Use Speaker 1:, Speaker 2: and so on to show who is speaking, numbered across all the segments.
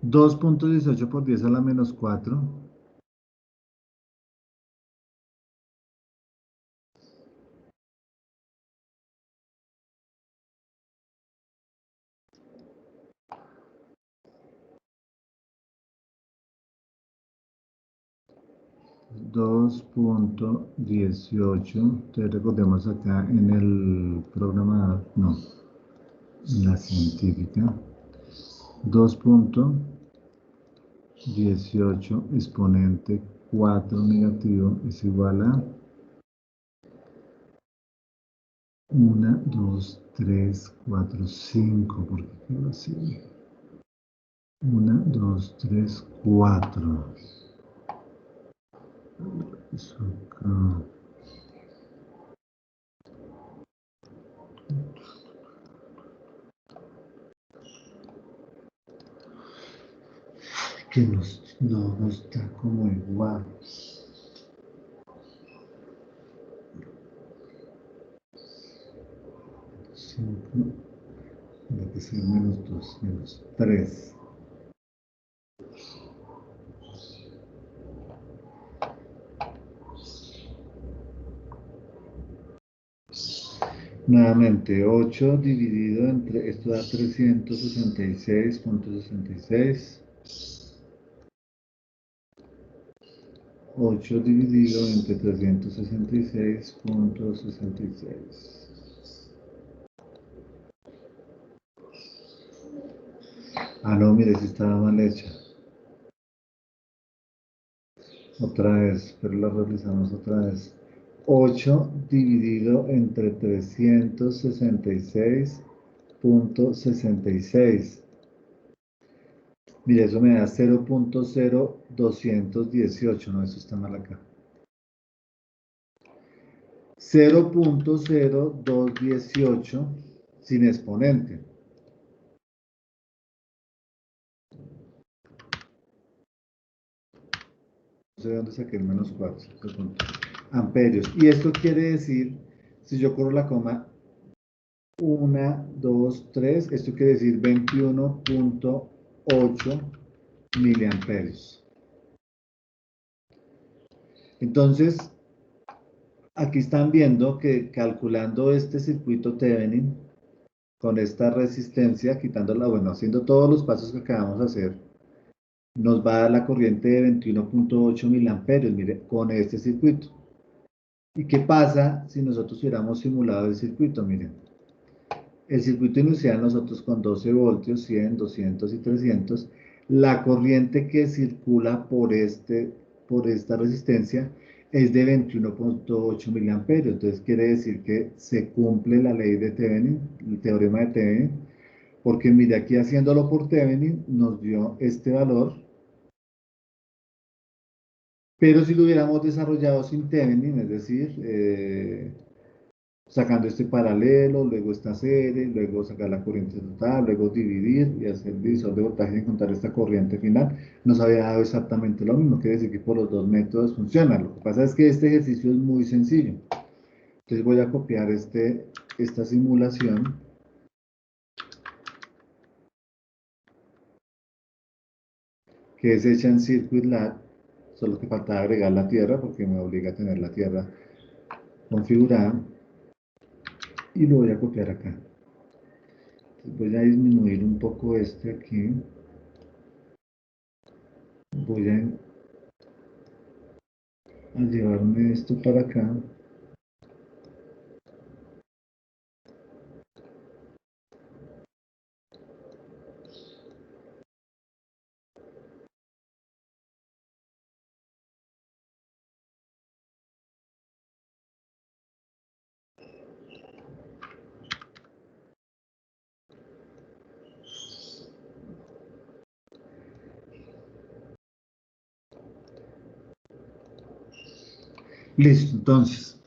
Speaker 1: 2.18 por 10 a la menos 4. 2.18. Entonces recordemos acá en el programador, no, en la científica. 2.18 exponente 4 negativo es igual a 1, 2, 3, 4, 5, porque quedó así. 1, 2, 3, 4. Eso acá. Que no está como igual. 5, tiene que ser menos 2, menos 3. Nuevamente, 8 dividido entre, esto da 366.66. 8 dividido entre 366.66. Ah, no, mire, si estaba mal hecha. Otra vez, pero la realizamos otra vez. 8 dividido entre 366.66. Mire, eso me da 0.0218. No, eso está mal acá. 0.0218 sin exponente. No sé de dónde saqué el menos 4. Amperios. Y esto quiere decir, si yo corro la coma, 1, 2, 3, esto quiere decir 21.8 miliamperios. Entonces, aquí están viendo que calculando este circuito Thevenin, con esta resistencia, quitándola, bueno, haciendo todos los pasos que acabamos de hacer, nos va a dar la corriente de 21.8 miliamperios, mire, con este circuito. ¿Y qué pasa si nosotros hubiéramos simulado el circuito? Miren, el circuito inicial nosotros con 12 voltios, 100, 200 y 300, la corriente que circula por esta resistencia es de 21.8 miliamperios. Entonces quiere decir que se cumple la ley de Thevenin, el teorema de Thevenin, porque mire, aquí haciéndolo por Thevenin nos dio este valor, pero si lo hubiéramos desarrollado sin Thevenin, es decir, sacando este paralelo, luego esta serie, luego sacar la corriente total, luego dividir y hacer el divisor de voltaje y encontrar esta corriente final, nos había dado exactamente lo mismo, quiere decir que por los dos métodos funciona. Lo que pasa es que este ejercicio es muy sencillo. Entonces voy a copiar esta simulación. Que es hecha en CircuitLab, solo que falta agregar la tierra porque me obliga a tener la tierra configurada y lo voy a copiar acá. Entonces voy a disminuir un poco este aquí, voy a llevarme esto para acá. Listo, entonces,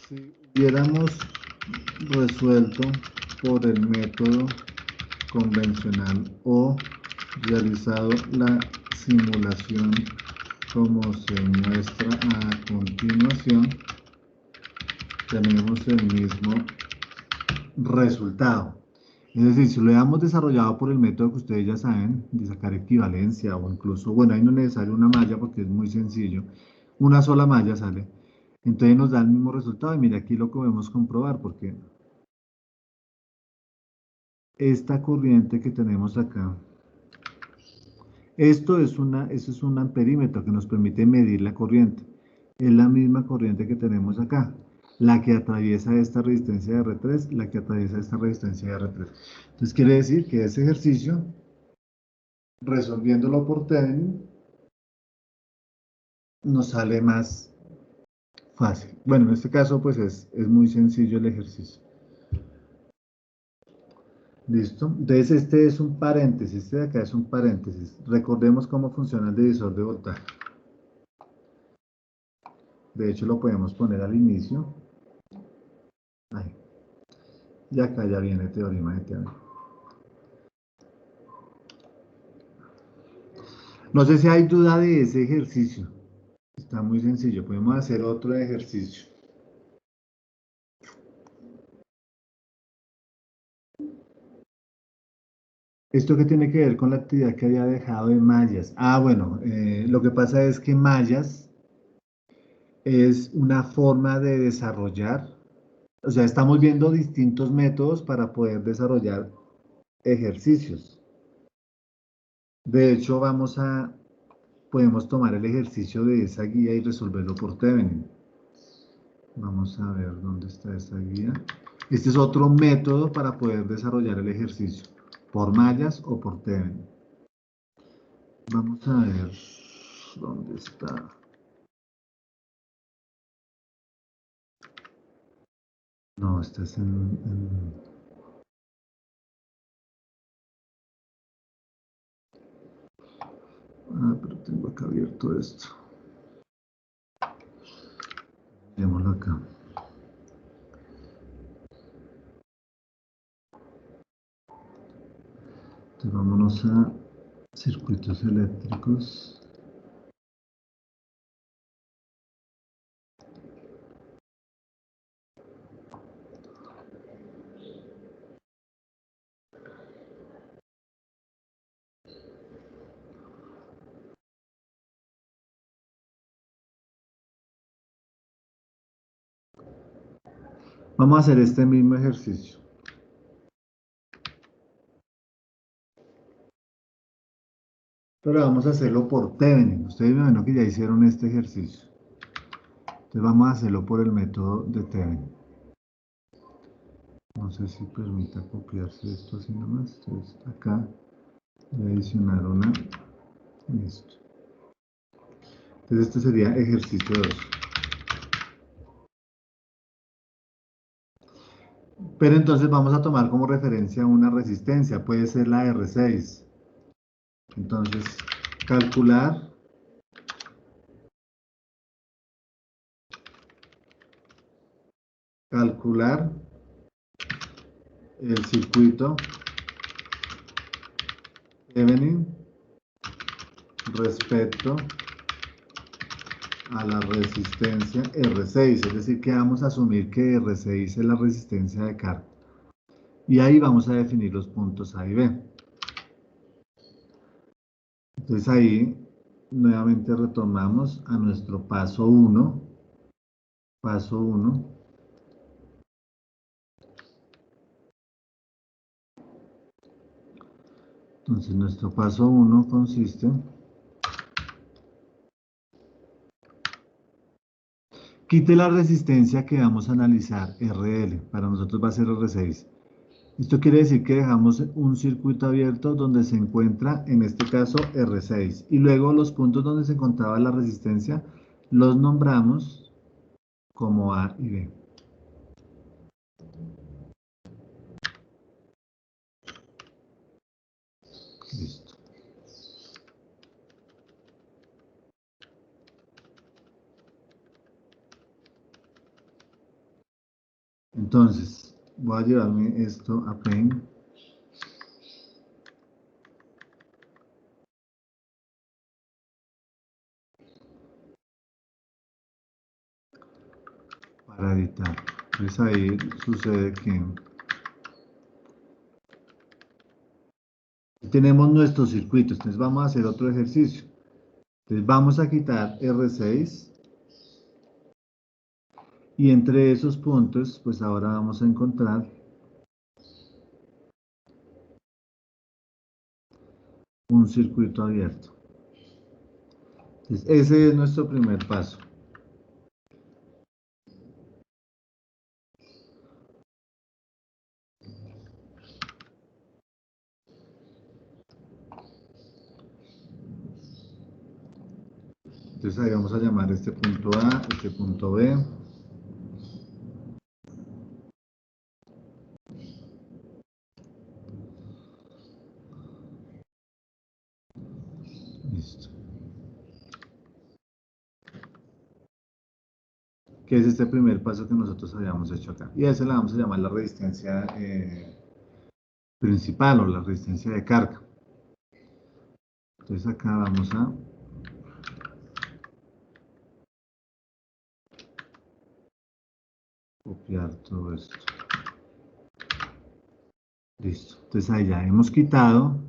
Speaker 1: si hubiéramos resuelto por el método convencional o realizado la simulación como se muestra a continuación, tenemos el mismo resultado. Es decir, si lo habíamos desarrollado por el método que ustedes ya saben, de sacar equivalencia o incluso, bueno, ahí no es necesario una malla porque es muy sencillo, una sola malla sale. Entonces nos da el mismo resultado y mira, aquí lo podemos comprobar porque esta corriente que tenemos acá, eso es un amperímetro que nos permite medir la corriente. Es la misma corriente que tenemos acá, la que atraviesa esta resistencia de R3, la que atraviesa esta resistencia de R3. Entonces quiere decir que ese ejercicio, resolviéndolo por Thevenin, nos sale más fácil. Bueno, en este caso pues es muy sencillo el ejercicio. ¿Listo? Entonces este es un paréntesis, este de acá es un paréntesis. Recordemos cómo funciona el divisor de voltaje. De hecho lo podemos poner al inicio. Ahí. Y acá ya viene teorema de Thevenin. No sé si hay duda de ese ejercicio. Está muy sencillo. Podemos hacer otro ejercicio. ¿Esto qué tiene que ver con la actividad que había dejado de mallas? Ah, bueno, lo que pasa es que mallas es una forma de desarrollar, o sea, estamos viendo distintos métodos para poder desarrollar ejercicios. De hecho, podemos tomar el ejercicio de esa guía y resolverlo por Thevenin. Vamos a ver dónde está esa guía. Este es otro método para poder desarrollar el ejercicio, por mallas o por Thevenin. Vamos a ver dónde está. No, este es Ah, pero tengo acá abierto esto. Démoslo acá. Entonces vámonos a circuitos eléctricos. Vamos a hacer este mismo ejercicio. Pero vamos a hacerlo por Thevenin. Ustedes me ven que ya hicieron este ejercicio. Entonces vamos a hacerlo por el método de Thevenin. No sé si permita copiarse esto así nomás. Entonces acá voy a adicionar una. Listo. Entonces este sería ejercicio 2. Pero entonces vamos a tomar como referencia una resistencia. Puede ser la R6. Entonces, calcular calcular el circuito Thevenin respecto a la resistencia R6, es decir, que vamos a asumir que R6 es la resistencia de carga. Y ahí vamos a definir los puntos A y B. Entonces ahí nuevamente retomamos a nuestro paso 1. Paso 1. Entonces nuestro paso 1 consiste. Quite la resistencia que vamos a analizar, RL. Para nosotros va a ser R6. Esto quiere decir que dejamos un circuito abierto donde se encuentra, en este caso, R6. Y luego los puntos donde se encontraba la resistencia los nombramos como A y B. Listo. Entonces, voy a llevarme esto a Paint. Para editar. Entonces ahí sucede que tenemos nuestro circuito. Entonces vamos a hacer otro ejercicio. Entonces vamos a quitar R6 y entre esos puntos, pues ahora vamos a encontrar un circuito abierto. Entonces, ese es nuestro primer paso. Entonces ahí vamos a llamar este punto A, este punto B. Listo. Que es este primer paso que nosotros habíamos hecho acá. Y a ese le vamos a llamar la resistencia principal o la resistencia de carga. Entonces acá vamos a copiar todo esto. Listo. Entonces ahí ya hemos quitado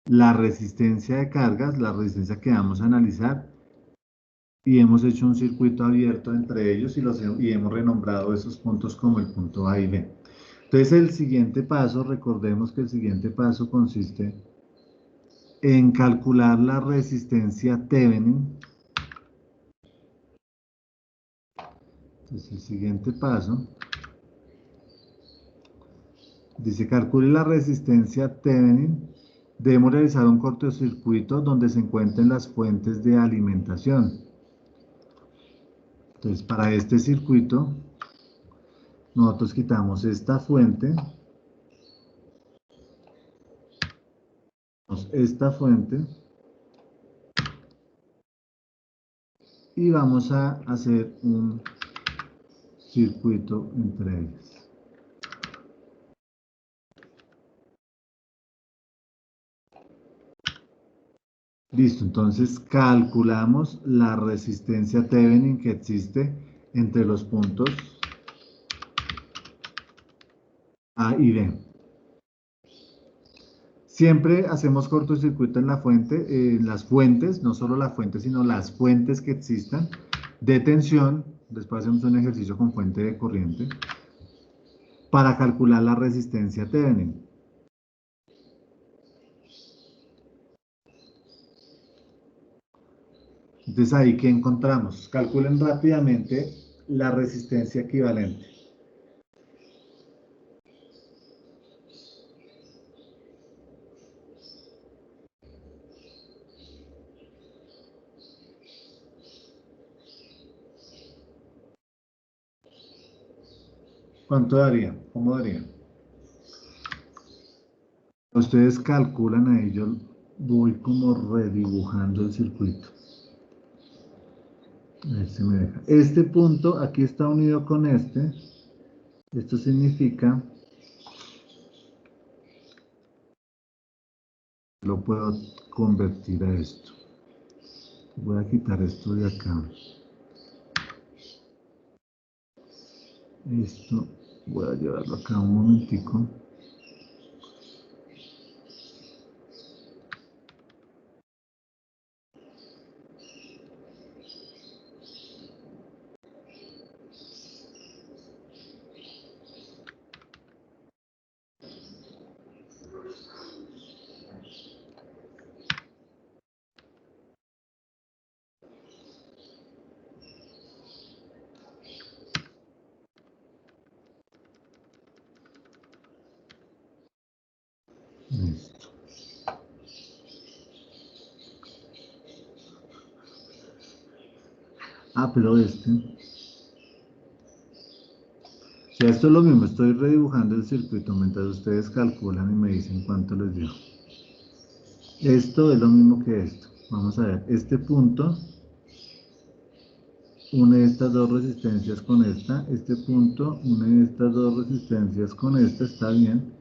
Speaker 1: la resistencia de cargas, la resistencia que vamos a analizar, y hemos hecho un circuito abierto entre ellos y hemos renombrado esos puntos como el punto A y B. Entonces el siguiente paso, recordemos que el siguiente paso consiste en calcular la resistencia Thevenin. Entonces el siguiente paso dice calcule la resistencia Thevenin. Debemos realizar un cortocircuito donde se encuentren las fuentes de alimentación. Entonces para este circuito nosotros quitamos esta fuente, y vamos a hacer un circuito entre ellas. Listo, entonces calculamos la resistencia Thevenin que existe entre los puntos A y B. Siempre hacemos cortocircuito en la fuente, en las fuentes, no solo la fuente, sino las fuentes que existan de tensión. Después hacemos un ejercicio con fuente de corriente para calcular la resistencia Thevenin. Entonces ahí, ¿qué encontramos? Calculen rápidamente la resistencia equivalente. ¿Cuánto daría? ¿Cómo daría? Ustedes calculan ahí, yo voy como redibujando el circuito. A ver si me deja. Este punto aquí está unido con este. Esto significa, lo puedo convertir a esto. Voy a quitar esto de acá. Esto voy a llevarlo acá un momentico. Listo. Pero o sea, esto es lo mismo, estoy redibujando el circuito mientras ustedes calculan y me dicen cuánto les dio. Esto es lo mismo que esto. Vamos a ver, este punto une estas dos resistencias con esta, este punto une estas dos resistencias con esta, está bien,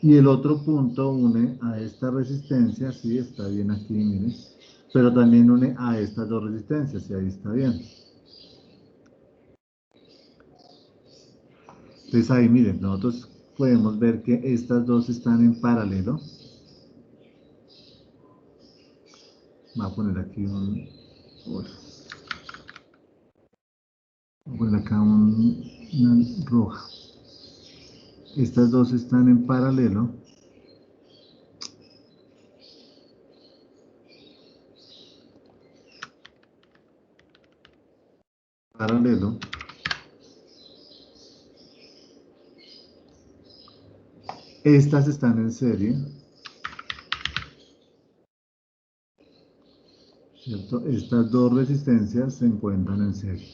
Speaker 1: y el otro punto une a esta resistencia, sí, está bien aquí, miren, pero también une a estas dos resistencias, y ahí está bien. Entonces ahí miren, nosotros podemos ver que estas dos están en paralelo, Voy a poner aquí un... Voy a poner acá una roja. Estas dos están en paralelo. Paralelo. Estas están en serie. ¿Cierto? Estas dos resistencias se encuentran en serie.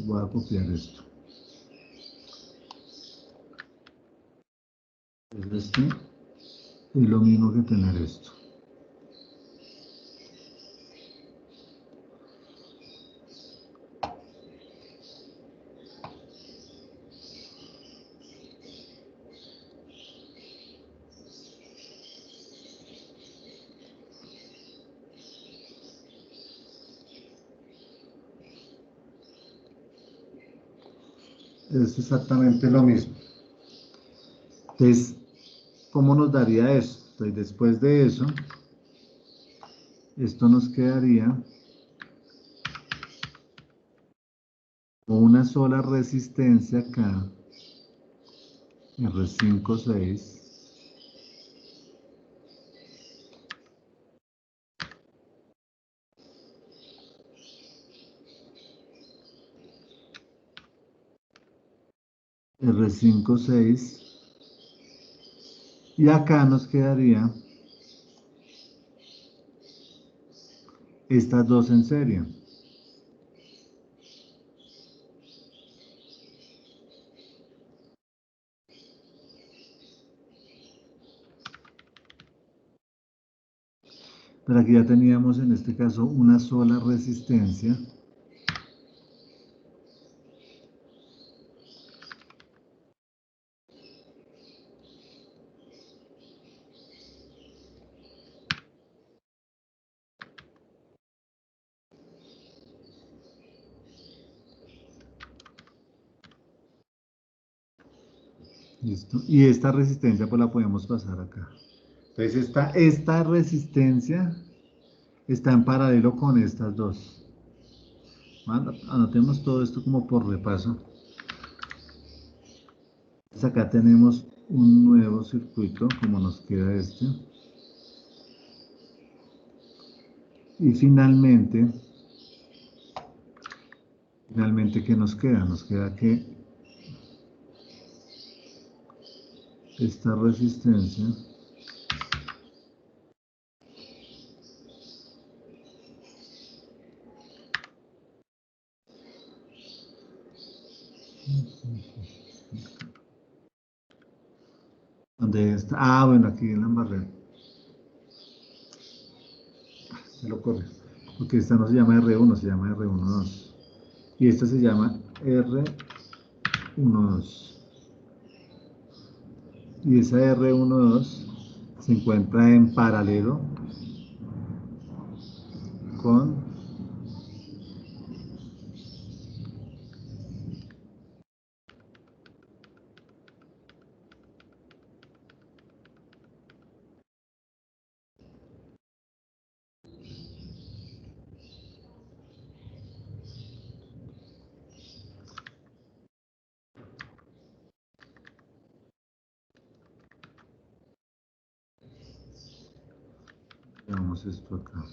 Speaker 1: Voy a copiar esto. Es este. Y lo mismo que tener esto. Es exactamente lo mismo. Entonces, ¿cómo nos daría esto? Entonces, después de eso, esto nos quedaría con una sola resistencia acá, R5,6. R5,6. Y acá nos quedaría estas dos en serie. Pero aquí ya teníamos en este caso una sola resistencia. Listo. Y esta resistencia pues la podemos pasar acá. Entonces esta resistencia está en paralelo con estas dos. Anotemos todo esto como por repaso. Entonces acá tenemos un nuevo circuito, como nos queda este. Y finalmente, ¿qué nos queda? Nos queda que esta resistencia ¿dónde está? Ah, bueno, aquí en la barrera. Se lo corre. Porque esta no se llama R1, se llama R12. Y esta se llama R12. Y esa R12 se encuentra en paralelo con veamos esto acá.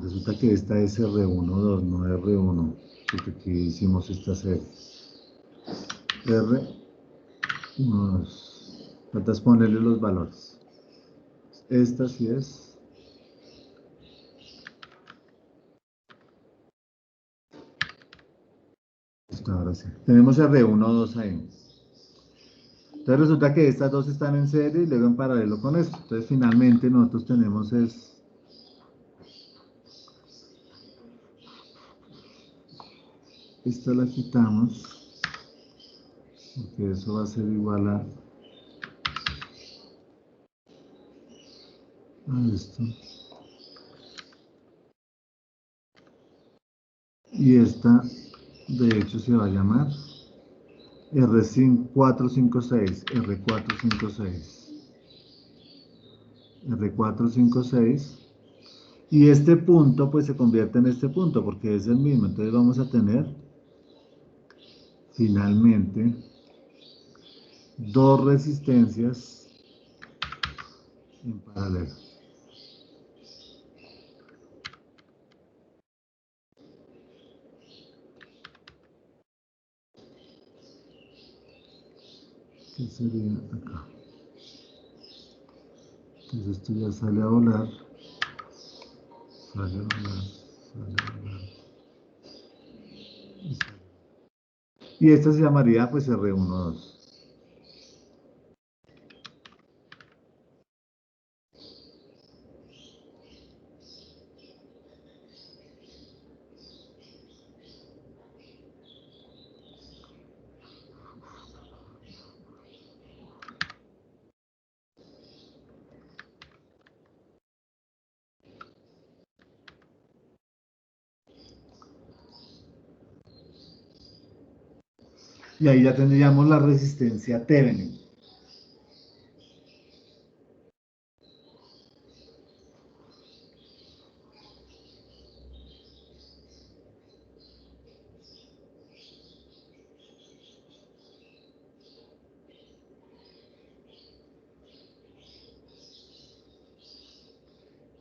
Speaker 1: Resulta que esta es R12, no R1, porque aquí hicimos esta serie. R12. Falta es ponerle los valores. Esta sí es. Listo, ahora sí. Tenemos R12 ahí. Entonces resulta que estas dos están en serie y luego en paralelo con esto. Entonces finalmente nosotros tenemos es esta la quitamos, porque eso va a ser igual a esto. Y esta, de hecho, se va a llamar R456, R456, R456. Y este punto, pues se convierte en este punto, porque es el mismo. Entonces vamos a tener, finalmente, dos resistencias en paralelo. ¿Qué sería acá? Entonces esto ya sale a volar. Sale a volar, sale a volar. Y esta se llamaría pues R12. Y ahí ya tendríamos la resistencia Thevenin.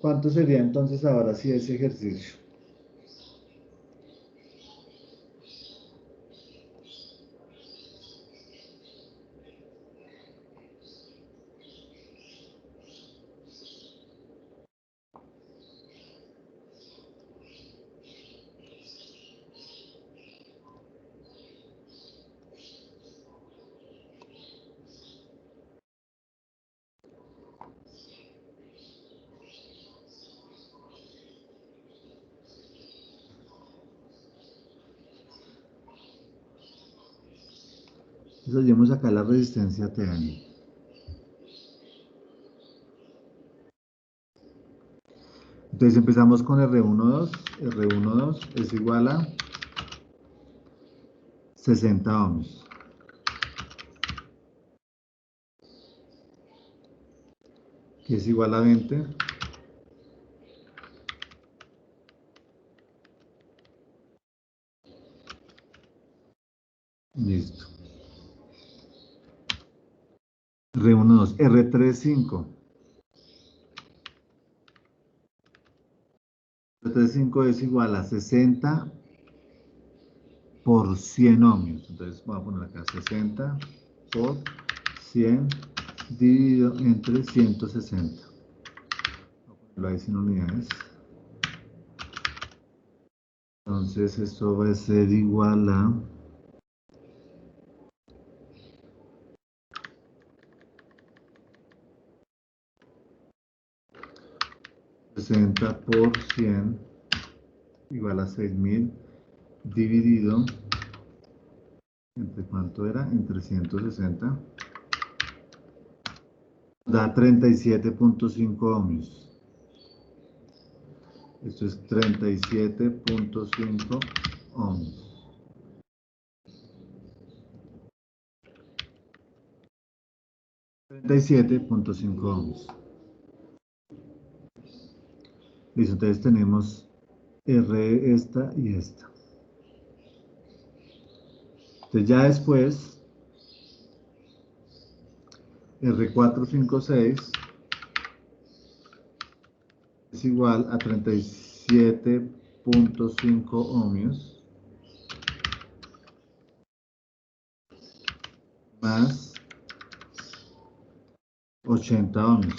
Speaker 1: ¿Cuánto sería entonces ahora si ese ejercicio? Entonces hallemos acá la resistencia Thevenin. Entonces empezamos con R12. R12 es igual a 60 ohms. Que es igual a 20. Listo. R12, R35. R35 es igual a 60 por 100 ohmios. Entonces voy a poner acá 60 por 100 dividido entre 160. Voy a ponerlo ahí sin unidades. Entonces esto va a ser igual a 60 por 100 igual a 6000 dividido entre cuánto era, entre 160, da 37.5 ohmios. Esto es 37.5 ohms. 37.5 ohms. Listo, entonces tenemos R esta y esta. Entonces ya después, R456 es igual a 37.5 ohmios más 80 ohmios.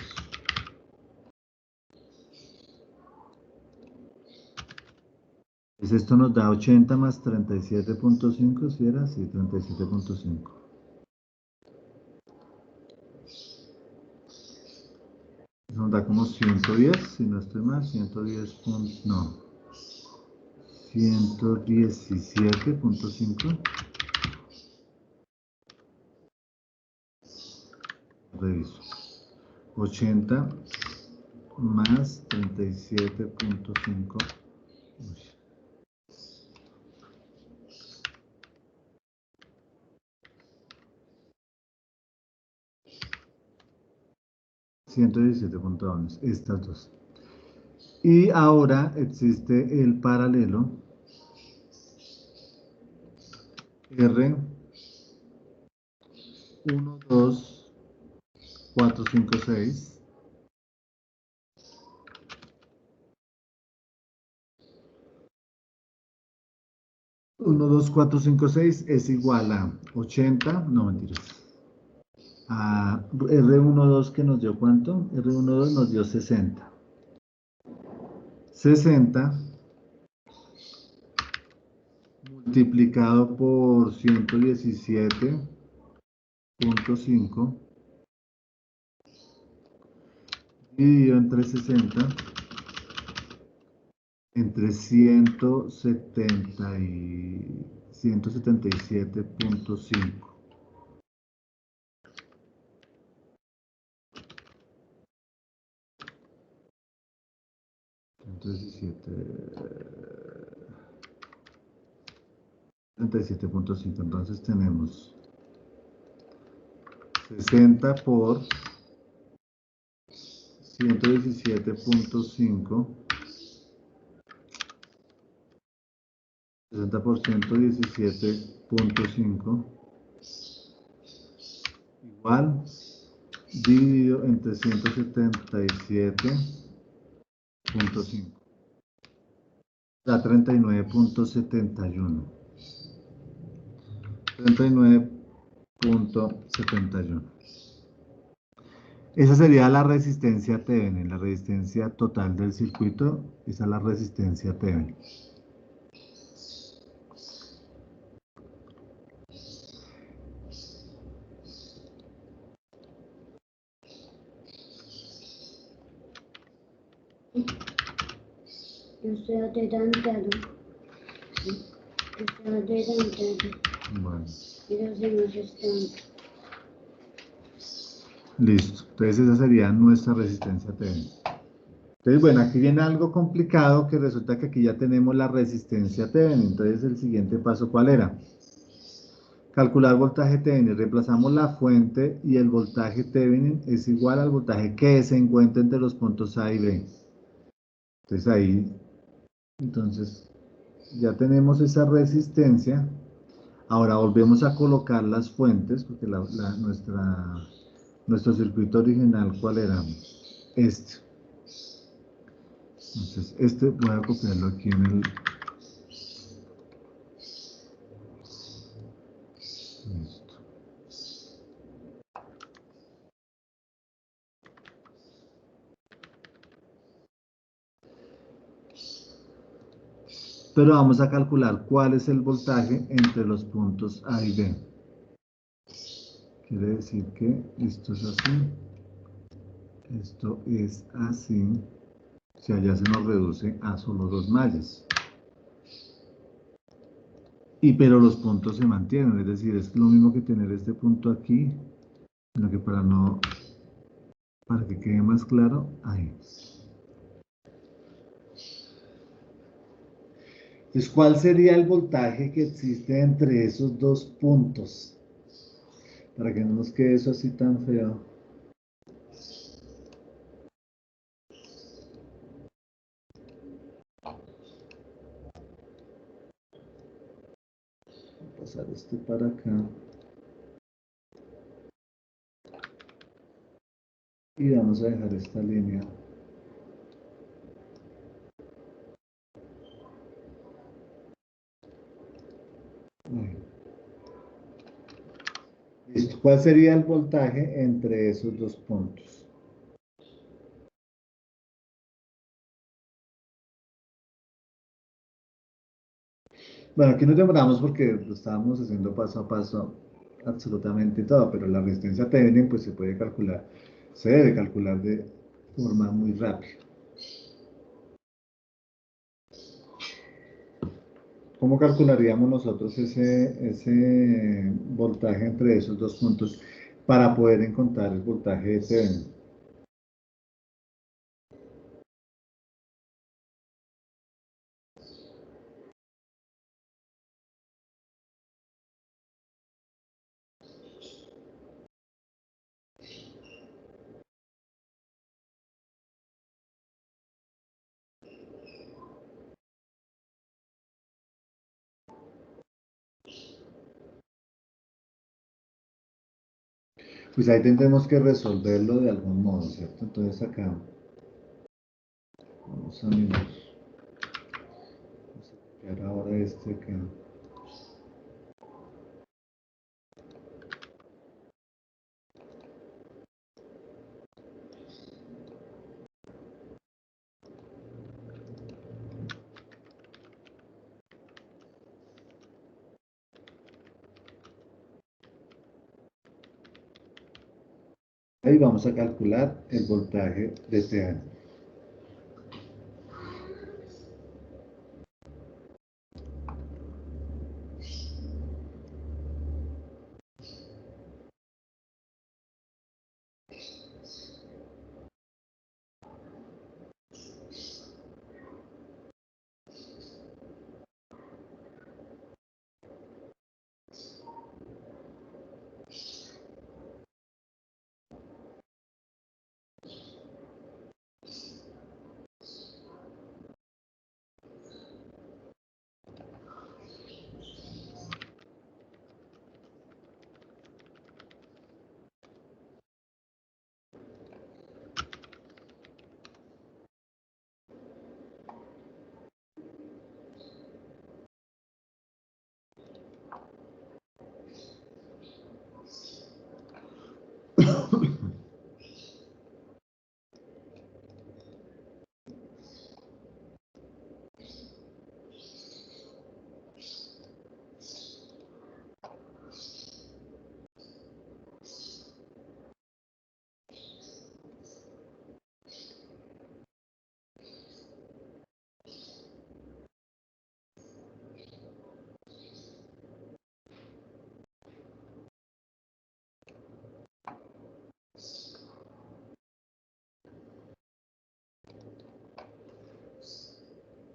Speaker 1: Entonces esto nos da 80 más 37.5, ¿si era? Sí, 37.5. Nos da como 110, si no estoy mal, 110. No. 117.5. Reviso. 80 más 37.5. 117.11, estas dos. Y ahora existe el paralelo R 1, 2, 4, 5, 6. 1, 2, 4, 5, 6 es igual a 80, no mentiras. A R12 que nos dio ¿cuánto? R12 nos dio 60. 60 multiplicado por 117.5 dividido entre 60 entre 177.5. 177.5. Entonces tenemos 60 por 117.5. 60 por 117.5 igual dividido entre 177.5 da 39.71. 39.71. Esa sería la resistencia Thevenin, la resistencia total del circuito. Esa es la resistencia Thevenin.
Speaker 2: Yo estoy adelantado.
Speaker 1: Bueno.
Speaker 2: Y los demás están.
Speaker 1: Listo. Entonces esa sería nuestra resistencia Thevenin. Entonces, bueno, aquí viene algo complicado que resulta que aquí ya tenemos la resistencia Thevenin. Entonces, el siguiente paso, ¿cuál era? Calcular voltaje Thevenin. Reemplazamos la fuente y el voltaje Thevenin es igual al voltaje que se encuentra entre los puntos A y B. Entonces, ahí, entonces, ya tenemos esa resistencia. Ahora volvemos a colocar las fuentes, porque nuestro circuito original, ¿cuál era? Este. Entonces, este voy a copiarlo aquí en el... Listo. Pero vamos a calcular cuál es el voltaje entre los puntos A y B. Quiere decir que esto es así, esto es así, o sea, ya se nos reduce a solo dos mallas. Pero los puntos se mantienen, es decir, es lo mismo que tener este punto aquí, sino que para que quede más claro, ahí. Entonces, ¿cuál sería el voltaje que existe entre esos dos puntos? Para que no nos quede eso así tan feo. Voy a pasar este para acá. Y vamos a dejar esta línea. Ahí. Listo. ¿Cuál sería el voltaje entre esos dos puntos? Bueno, aquí nos demoramos porque lo estábamos haciendo paso a paso absolutamente todo, pero la resistencia Thevenin pues se puede calcular, se debe calcular de forma muy rápida. ¿Cómo calcularíamos nosotros ese voltaje entre esos dos puntos para poder encontrar el voltaje de Thevenin? Pues ahí tendremos que resolverlo de algún modo, ¿cierto? Entonces acá vamos a mirar. Vamos a copiar ahora este acá. Ahí vamos a calcular el voltaje de Thevenin.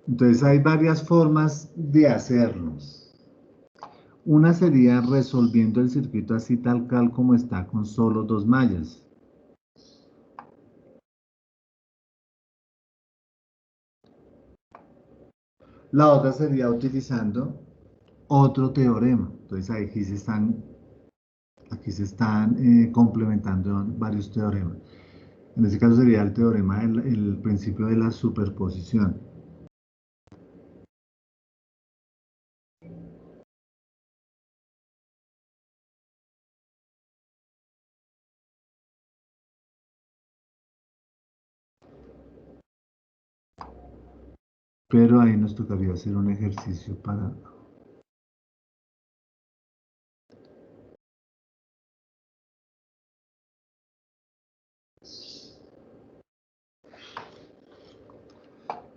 Speaker 1: Entonces hay varias formas de hacerlo. Una sería resolviendo el circuito así tal cual como está con solo dos mallas. La otra sería utilizando otro teorema. Entonces aquí se están complementando varios teoremas. En este caso sería el teorema del principio de la superposición. Pero ahí nos tocaría hacer un ejercicio para...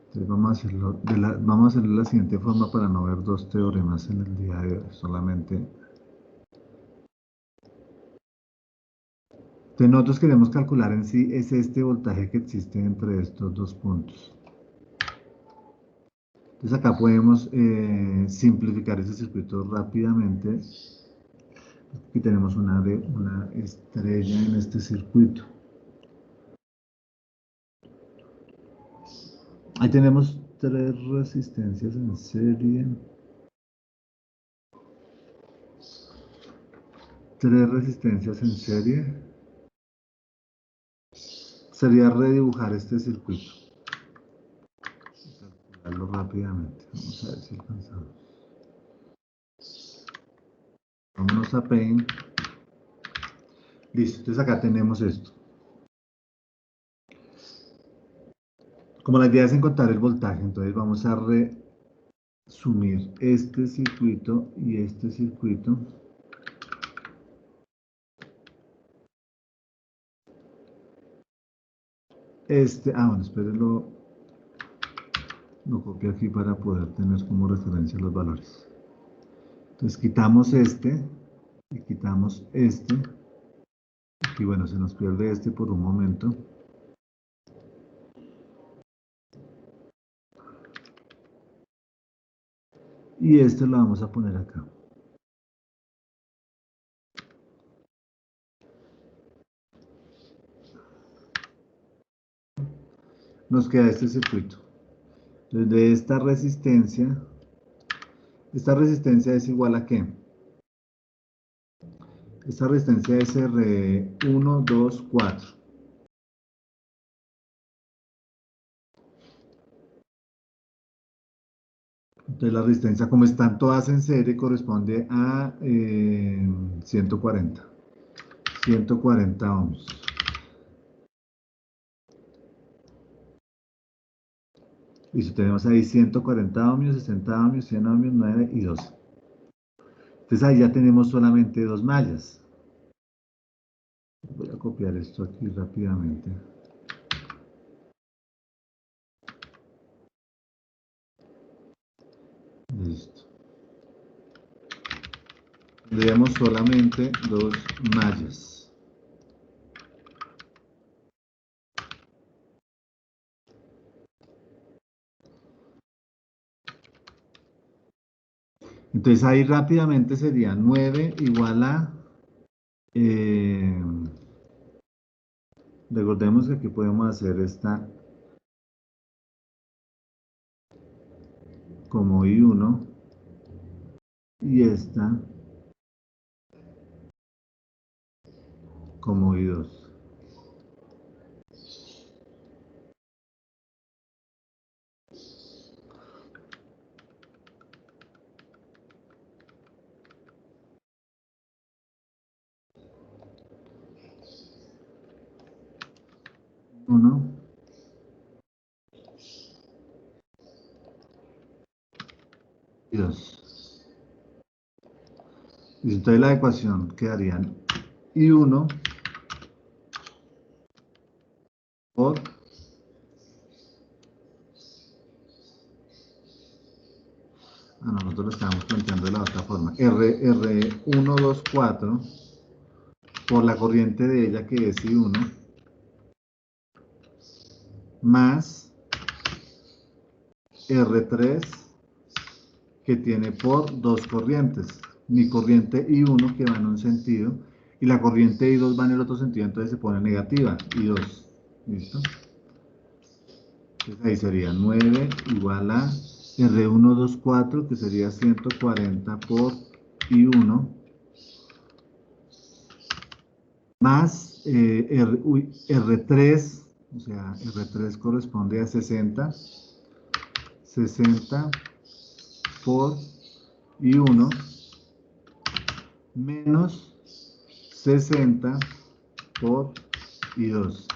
Speaker 1: Entonces vamos a hacerlo de la siguiente forma para no ver dos teoremas en el día de hoy, solamente... Entonces nosotros queremos calcular en sí es este voltaje que existe entre estos dos puntos. Entonces acá podemos simplificar ese circuito rápidamente. Aquí tenemos una estrella en este circuito. Ahí tenemos tres resistencias en serie. Tres resistencias en serie. Sería redibujar este circuito. Calcularlo rápidamente. Vamos a ver si alcanzamos. Vámonos a Paint. Listo, entonces acá tenemos esto. Como la idea es encontrar el voltaje, entonces vamos a resumir este circuito y este circuito. Bueno, espérenlo. Lo copio aquí para poder tener como referencia los valores. Entonces quitamos este y quitamos este. Y bueno, se nos pierde este por un momento. Y este lo vamos a poner acá. Nos queda este circuito. Entonces de esta resistencia es igual a ¿qué? Esta resistencia es R1, 2, 4. Entonces la resistencia, como están todas en serie, corresponde a 140. 140 ohms. Listo, tenemos ahí 140 ohmios, 60 ohmios, 100 ohmios, 9 y 12. Entonces ahí ya tenemos solamente dos mallas. Voy a copiar esto aquí rápidamente. Listo. Tendríamos solamente dos mallas. Entonces ahí rápidamente sería 9 igual a... recordemos que aquí podemos hacer esta como I1 y esta como I2. Uno y 2. Y entonces la ecuación quedarían I1 por nosotros lo estamos planteando de la otra forma. R124 por la corriente de ella que es I1 más R3 que tiene por dos corrientes. Mi corriente I1 que va en un sentido y la corriente I2 va en el otro sentido, entonces se pone negativa, I2. ¿Listo? Entonces ahí sería 9 igual a R124 que sería 140 por I1 más R3, o sea, R3 corresponde a 60 por I1 menos 60 por I2.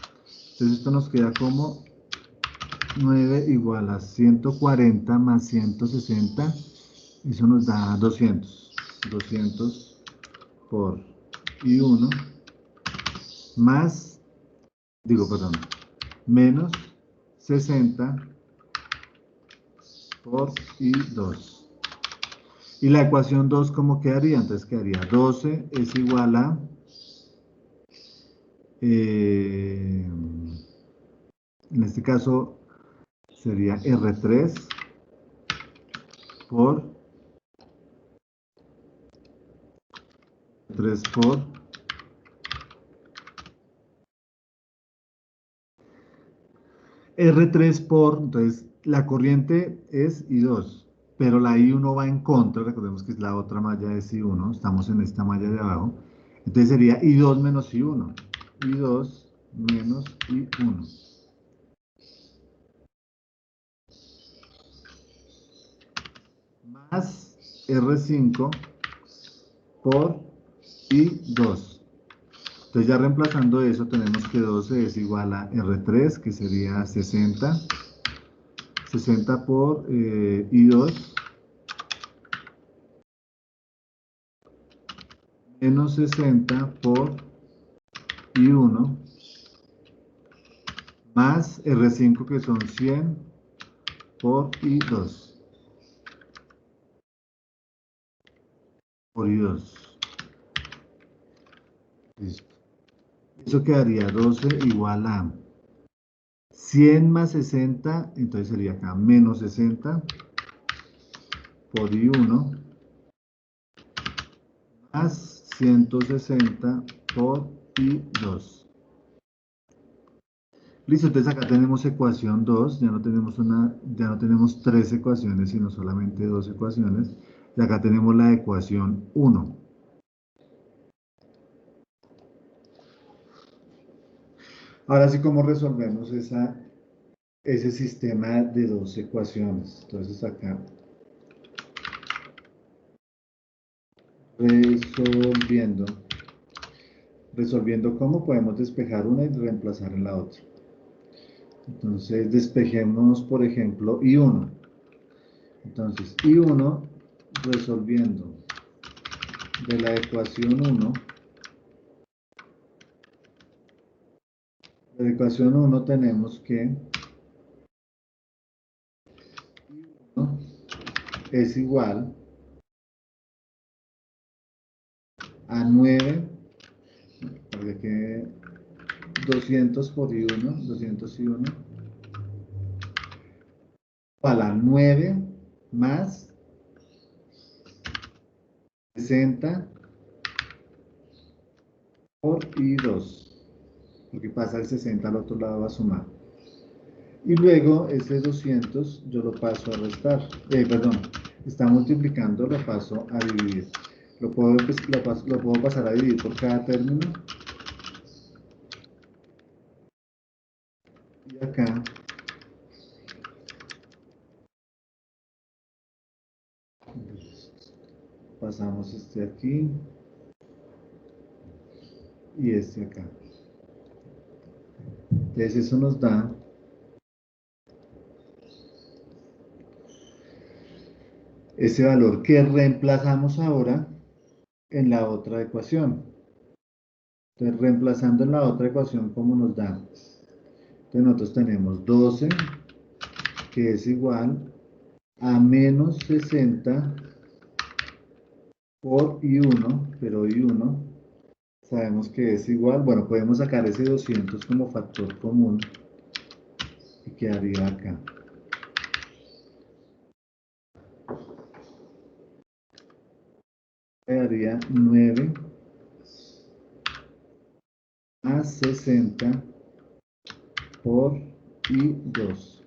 Speaker 1: Entonces esto nos queda como 9 igual a 140 más 160, eso nos da 200. 200 por I1 más, menos 60 por I2. Y la ecuación 2, ¿cómo quedaría? Entonces quedaría 12 es igual a en este caso sería R3 por 3 por R3 por, entonces la corriente es I2, pero la I1 va en contra, recordemos que es la otra malla de I1, estamos en esta malla de abajo, entonces sería I2 menos I1, I2 menos I1. Más R5 por I2. Entonces ya reemplazando eso tenemos que 12 es igual a R3, que sería 60. 60 por I2 menos 60 por I1 más R5 que son 100 por I2. Por I2. Listo. Eso quedaría 12 igual a 100 más 60, entonces sería acá menos 60 por I1 más 160 por I2. Listo, entonces acá tenemos ecuación 2, ya no tenemos 3 ecuaciones, sino solamente 2 ecuaciones. Y acá tenemos la ecuación 1. Ahora sí, ¿cómo resolvemos ese sistema de 2 ecuaciones? Entonces acá, resolviendo cómo podemos despejar una y reemplazar en la otra. Entonces despejemos, por ejemplo, I1. Entonces I1 resolviendo de la ecuación 1, de la ecuación 1 tenemos que I1 es igual a 9, porque que 200 por I1, 200 I1, igual a 9 más 60 por I2, porque pasa el 60 al otro lado a sumar. Y luego ese 200 yo lo paso a restar, perdón, está multiplicando, lo paso a dividir. Lo puedo pasar a dividir por cada término. Y acá pasamos este aquí y este acá. Entonces eso nos da ese valor que reemplazamos ahora en la otra ecuación. Entonces reemplazando en la otra ecuación, ¿cómo nos da? Entonces nosotros tenemos 12, que es igual a menos 60 por I1, pero I1 sabemos que es igual, bueno, podemos sacar ese 200 como factor común y quedaría acá. Quedaría 9 más 60 por I2.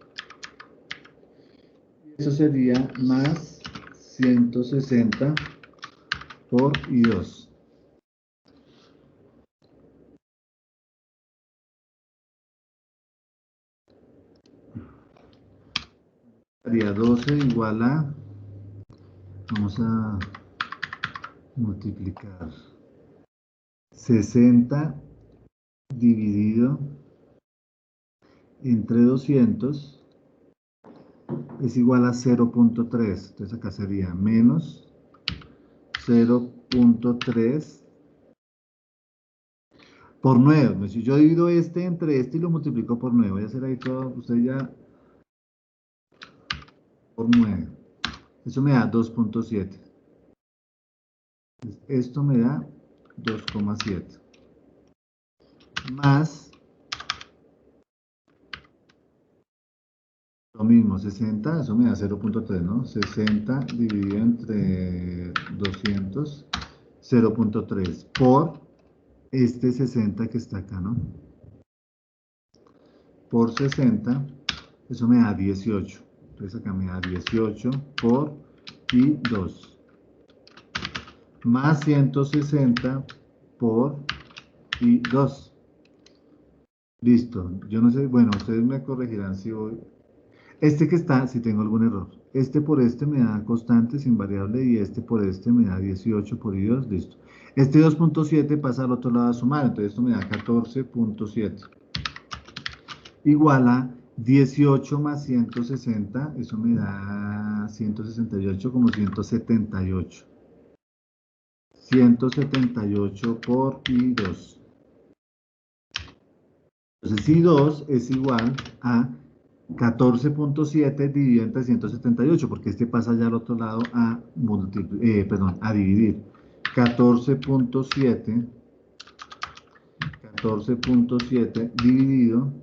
Speaker 1: Eso sería más 160 por I2. Sería 12 igual a, vamos a multiplicar 60 dividido entre 200 es igual a 0.3. Entonces acá sería menos 0.3 por 9. Si yo divido este entre este y lo multiplico por 9, voy a hacer ahí todo, usted ya por 9. Eso me da 2.7. Esto me da 2,7. Más lo mismo, 60, eso me da 0.3, ¿no? 60 dividido entre 200, 0.3 por este 60 que está acá, ¿no? Por 60, eso me da 18. Entonces acá me da 18 por I2. Más 160 por I2. Listo. Yo no sé, bueno, ustedes me corregirán si voy. Este que está, si tengo algún error. Este por este me da constante sin variable y este por este me da 18 por I2, listo. Este 2.7 pasa al otro lado a sumar, entonces esto me da 14.7. Igual a 18 más 160, eso me da 168 como 178. 178 por I2. Entonces I2 es igual a 14.7 dividido entre 178, porque este pasa ya al otro lado a, a dividir. 14.7 dividido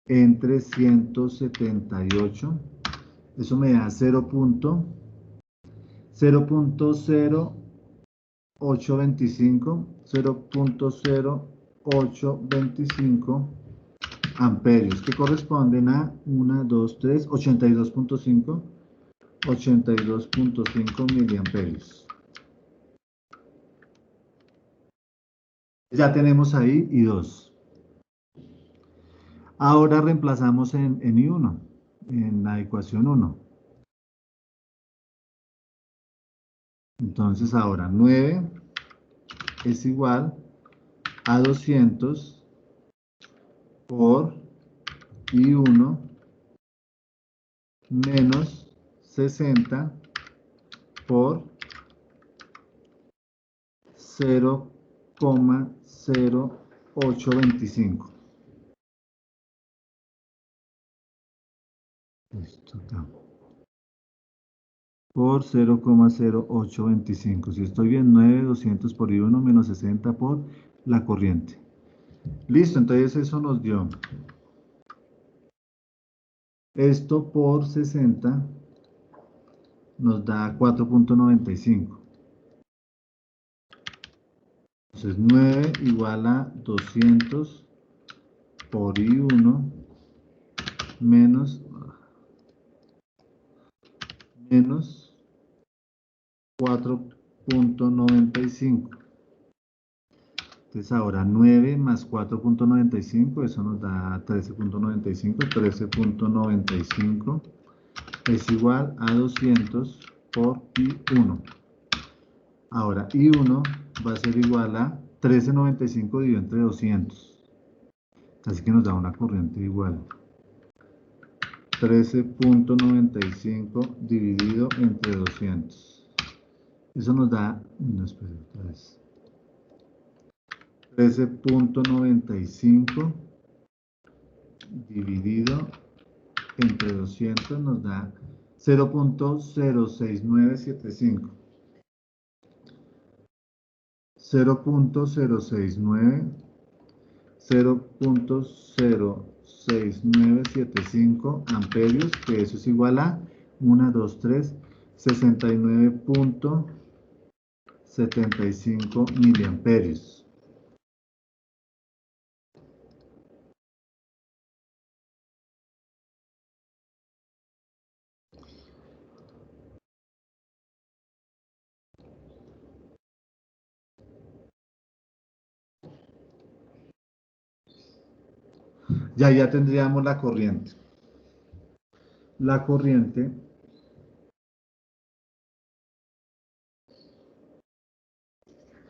Speaker 1: entre 178. Eso me da 0.0825 amperios, que corresponden a 1, 2, 3, 82.5 miliamperios. Ya tenemos ahí I2. Ahora reemplazamos en I1, en la ecuación 1. Entonces ahora 9 es igual a 200 por I1 menos 60 por 0,0825. Esto da por 0,0825. Si estoy bien, 9, 200 por I1 menos 60 por la corriente. Listo, entonces eso nos dio esto por 60, nos da 4.95. Entonces 9 igual a 200 por I1 menos 4.95. Entonces ahora 9 más 4.95, eso nos da 13.95. 13.95 es igual a 200 por I1. Ahora I1 va a ser igual a 13.95 dividido entre 200. Así que nos da una corriente igual. 13.95 dividido entre 200. Eso nos da, no, espera, otra vez. 13.95 dividido entre 200 nos da 0.06975. 0.06975 amperios, que eso es igual a 1, 2, 3, 69.75 miliamperios. Ya tendríamos la corriente. La corriente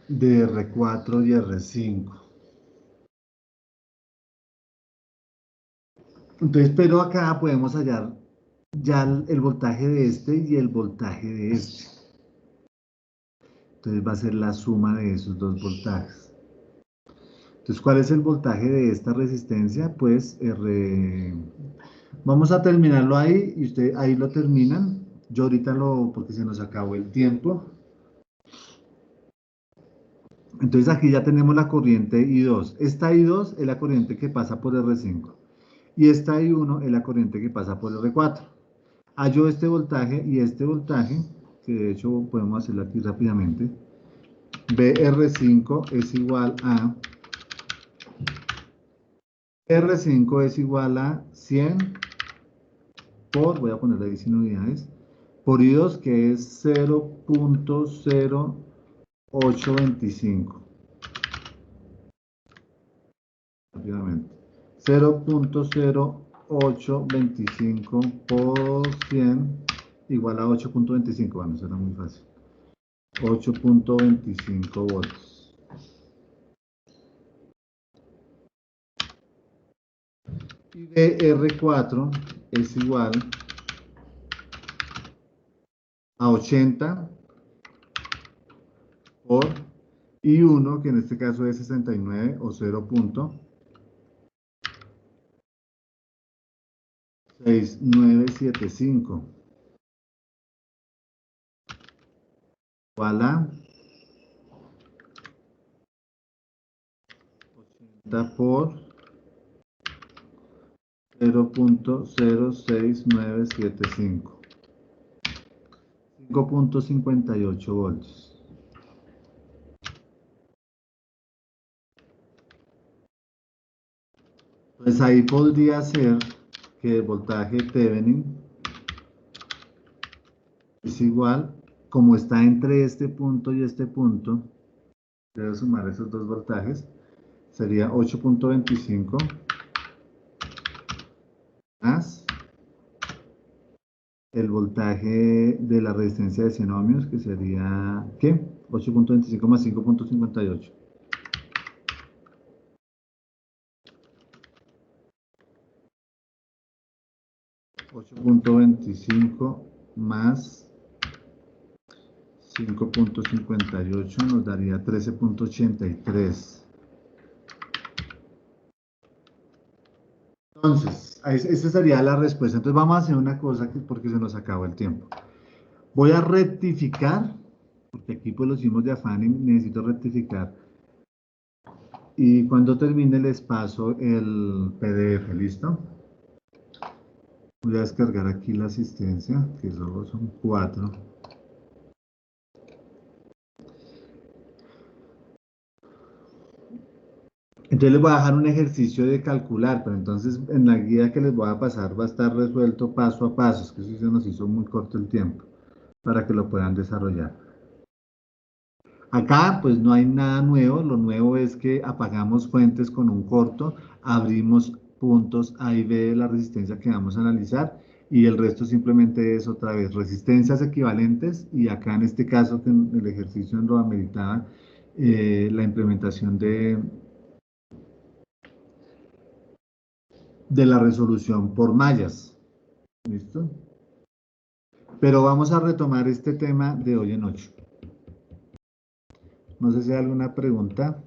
Speaker 1: de R4 y R5. Entonces, pero acá podemos hallar ya el voltaje de este y el voltaje de este. Entonces va a ser la suma de esos dos voltajes. Entonces, ¿cuál es el voltaje de esta resistencia? Pues vamos a terminarlo ahí y ustedes ahí lo terminan. Yo ahorita porque se nos acabó el tiempo. Entonces aquí ya tenemos la corriente I2. Esta I2 es la corriente que pasa por R5. Y esta I1 es la corriente que pasa por R4. Hallo este voltaje y este voltaje, que de hecho podemos hacerlo aquí rápidamente. BR5 es igual a R5 es igual a 100 por, voy a poner ahí 100 unidades, por I2, que es 0.0825. Rápidamente. 0.0825 por 100 igual a 8.25. Bueno, eso era muy fácil. 8.25 volts. Y R4 es igual a 80 por I1, que en este caso es 69 o 0. 6975 igual a 80 por 0.06975, 5.58 voltios. Pues ahí podría ser que el voltaje Thevenin es igual, como está entre este punto y este punto, debo sumar esos dos voltajes, sería 8.25 más el voltaje de la resistencia de 100 ohmios, que sería, ¿qué? 8.25 más 5.58. 8.25 más 5.58 nos daría 13.83. Entonces, esa sería la respuesta. Entonces vamos a hacer una cosa porque se nos acabó el tiempo. Voy a rectificar, porque aquí pues lo hicimos de afán y necesito rectificar. Y cuando termine les paso el PDF, ¿listo? Voy a descargar aquí la asistencia, que solo son 4. Entonces les voy a dejar un ejercicio de calcular, pero entonces en la guía que les voy a pasar va a estar resuelto paso a paso, es que eso se nos hizo muy corto el tiempo, para que lo puedan desarrollar. Acá pues no hay nada nuevo, lo nuevo es que apagamos fuentes con un corto, abrimos puntos A y B de la resistencia que vamos a analizar y el resto simplemente es otra vez resistencias equivalentes y acá en este caso que el ejercicio lo ameritaba la implementación de la resolución por mallas. ¿Listo? Pero vamos a retomar este tema de hoy en 8. No sé si hay alguna pregunta.